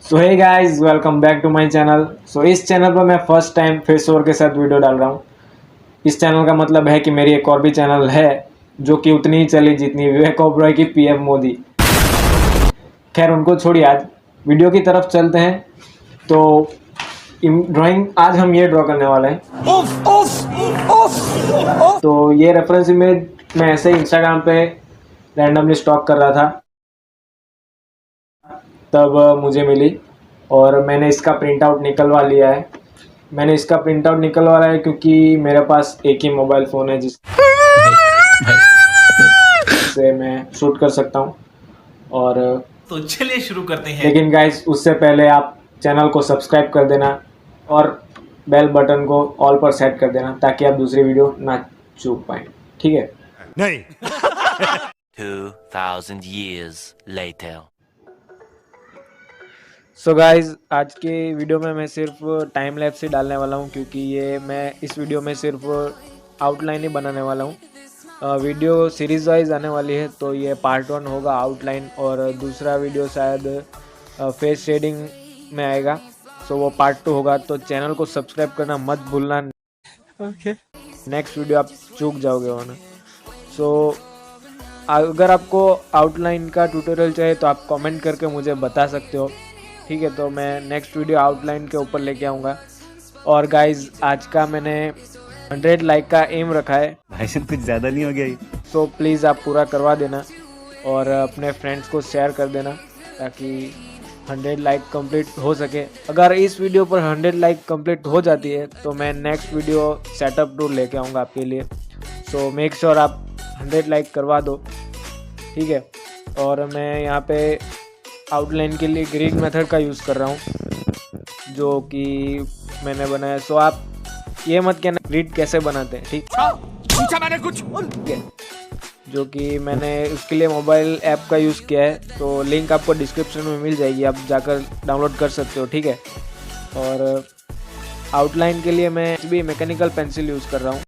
So hey guys, welcome back to my channel. So इस channel पर मैं first time face over के साथ वीडियो डाल रहा हूँ। इस चैनल का मतलब है कि मेरी एक और भी चैनल है जो कि उतनी ही चली जितनी विवेक ओबरॉय की पीएम मोदी। खैर उनको छोड़िए, आज वीडियो की तरफ चलते हैं। तो ड्राइंग आज हम ये ड्रॉ करने वाले हैं। तो ये रेफरेंस इमेज मैं ऐसे ही इंस्टाग्राम पे रैंडमली स्टॉक कर रहा था, तब मुझे मिली और मैंने इसका प्रिंट आउट निकलवा लिया है। मैंने इसका प्रिंट आउट निकलवा है क्योंकि मेरे पास एक ही मोबाइल फ़ोन है जिससे मैं शूट कर सकता हूँ। और तो चलिए शुरू करते हैं। लेकिन गाइस, उससे पहले आप चैनल को सब्सक्राइब कर देना और बेल बटन को ऑल पर सेट कर देना ताकि आप दूसरी वीडियो ना चूक पाएँ, ठीक है? नहीं। 2000 years later. सो गाइज, आज के वीडियो में मैं सिर्फ टाइम लैप्स ही डालने वाला हूँ क्योंकि ये मैं इस वीडियो में सिर्फ आउटलाइन ही बनाने वाला हूँ। वीडियो सीरीज़ वाइज आने वाली है, तो ये पार्ट 1 होगा आउटलाइन और दूसरा वीडियो शायद फेस शेडिंग में आएगा। सो वो पार्ट 2 होगा। तो चैनल को सब्सक्राइब करना मत भूलना। ओके, नेक्स्ट वीडियो आप चूक जाओगे वरना। सो अगर आपको आउटलाइन का ट्यूटोरियल चाहिए तो आप कमेंट करके मुझे बता सकते हो, ठीक है? तो मैं नेक्स्ट वीडियो आउटलाइन के ऊपर लेके आऊँगा। और गाइज, आज का मैंने 100 लाइक का एम रखा है। भाई साहब कुछ ज़्यादा नहीं हो गया ये? सो प्लीज़ आप पूरा करवा देना और अपने फ्रेंड्स को शेयर कर देना ताकि 100 लाइक कंप्लीट हो सके। अगर इस वीडियो पर 100 लाइक कंप्लीट हो जाती है तो मैं नेक्स्ट वीडियो सेटअप टूर लेके आऊँगा आपके लिए। सो मेक श्योर आप 100 लाइक करवा दो, ठीक है? और मैं यहाँ पे आउटलाइन के लिए ग्रीड मेथड का यूज़ कर रहा हूँ जो कि मैंने बनाया। सो आप ये मत कहना ग्रीड कैसे बनाते हैं, ठीक? पूछा मैंने कुछ है, जो कि मैंने उसके लिए मोबाइल ऐप का यूज़ किया है। तो लिंक आपको डिस्क्रिप्शन में मिल जाएगी, आप जाकर डाउनलोड कर सकते हो, ठीक है? और आउटलाइन के लिए मैं भी मैकेनिकल पेंसिल यूज़ कर रहा हूँ।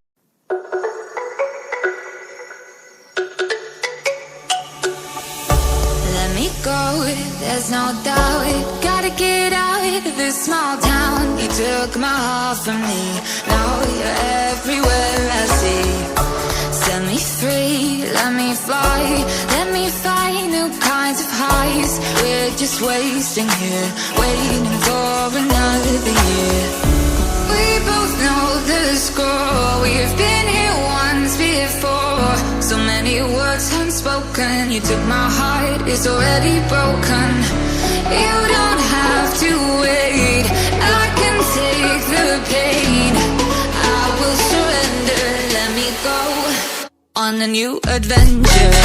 There's no doubt, gotta get out of this small town. You took my heart from me, now you're everywhere I see. Set me free, let me fly, let me find new kinds of highs. We're just wasting here, waiting for another year. We both know the score, we've been here once before. So many words unspoken, you took my heart, it's already broken. You don't have to wait, I can take the pain. I will surrender, let me go on a new adventure.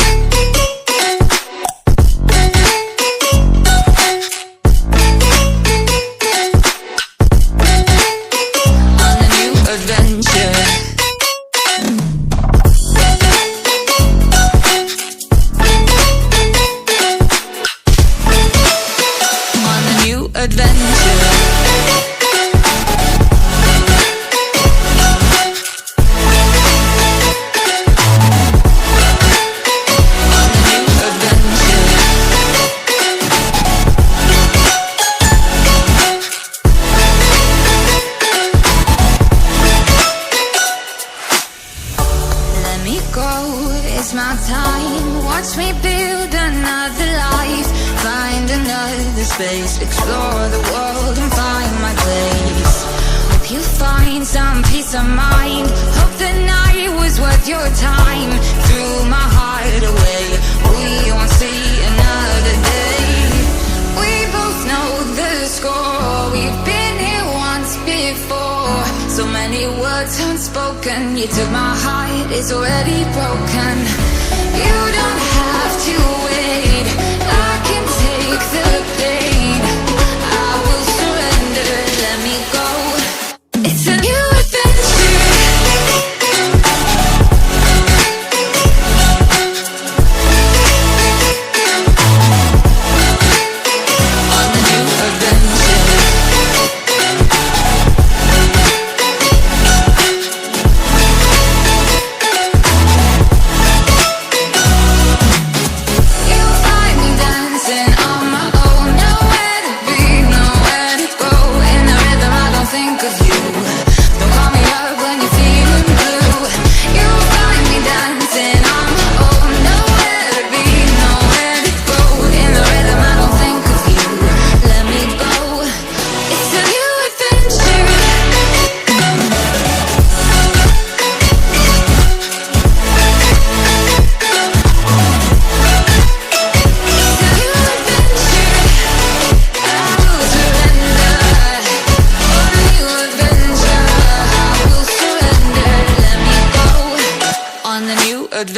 It's my time, watch me build another life. Find another space, explore the world and find my place. Hope you find some peace of mind, hope the night was worth your time. Threw my heart away, we won't see another day. We both know the score, we've been here once before. So many words unspoken, you took my heart, it's already broken. You don't have to wait, I can take the pain. I will surrender, let me go. It's a new adventure. On a new adventure.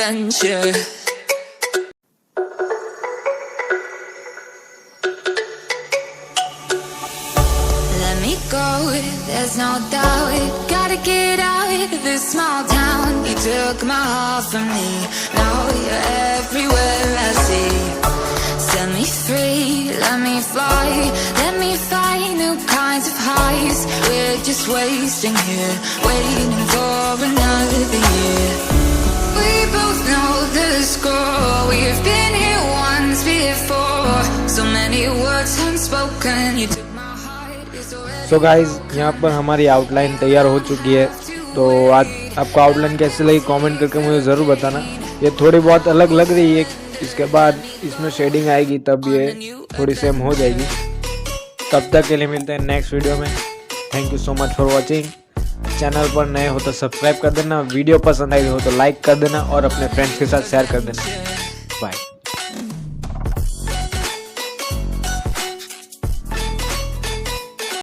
adventure. Let me go, there's no doubt. Gotta get out of this small town. You took my heart from me, now you're everywhere I see. Set me free, let me fly. Let me find new kinds of highs. We're just wasting here, waiting for another year. We both know the score. We've been here once before. So many words unspoken. You took my heart. So guys यहाँ पर हमारी outline तैयार हो चुकी है। तो आज आपको आउटलाइन कैसे लगी कमेंट करके मुझे ज़रूर बताना। ये थोड़ी बहुत अलग लग रही है, इसके बाद इसमें शेडिंग आएगी तब ये थोड़ी सेम हो जाएगी। तब तक के लिए मिलते हैं नेक्स्ट वीडियो में। Thank you so much for watching. Channel पर नए हो तो सब्सक्राइब कर देना, वीडियो पसंद आई हो तो लाइक कर देना और अपने फ्रेंड्स के साथ शेयर कर देना। बाय।